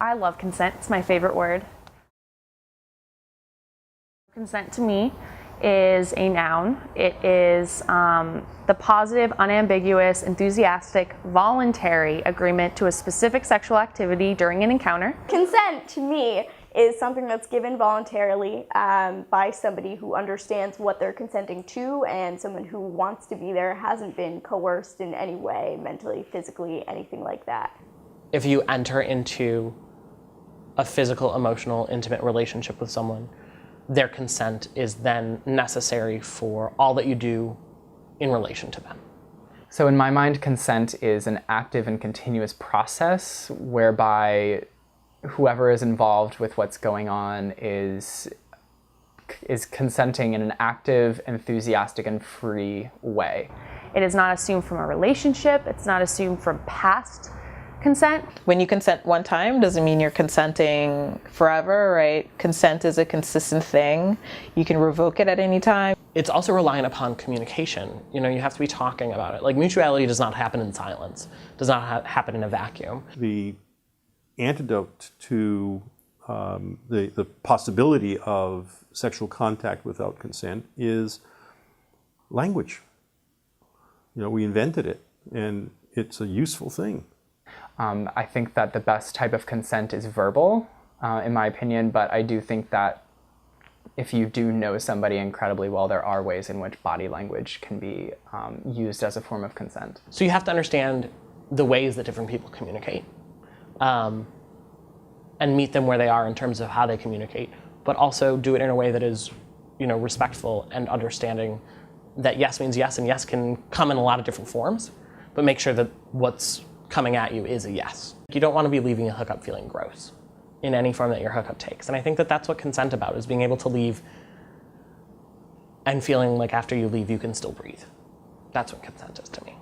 I love consent. It's my favorite word. Consent to me is a noun. It is the positive, unambiguous, enthusiastic, voluntary agreement to a specific sexual activity during an encounter. Consent to me is something that's given voluntarily by somebody who understands what they're consenting to, and someone who wants to be there, hasn't been coerced in any way, mentally, physically, anything like that. If you enter into a physical, emotional, intimate relationship with someone, their consent is then necessary for all that you do in relation to them. So in my mind, consent is an active and continuous process whereby whoever is involved with what's going on is consenting in an active, enthusiastic, and free way. It is not assumed from a relationship. It's not assumed from past consent. When you consent one time doesn't mean you're consenting forever, right? Consent is a consistent thing. You can revoke it at any time. It's also reliant upon communication. You know, you have to be talking about it. Like, mutuality does not happen in silence, does not happen in a vacuum. The antidote to the possibility of sexual contact without consent is language. You know, we invented it, and it's a useful thing. I think that the best type of consent is verbal, in my opinion, but I do think that if you do know somebody incredibly well, there are ways in which body language can be used as a form of consent. So you have to understand the ways that different people communicate, and meet them where they are in terms of how they communicate, but also do it in a way that is, you know, respectful and understanding that yes means yes, and yes can come in a lot of different forms, but make sure that what's coming at you is a yes. You don't want to be leaving a hookup feeling gross in any form that your hookup takes. And I think that that's what consent about, is being able to leave and feeling like after you leave you can still breathe. That's what consent is to me.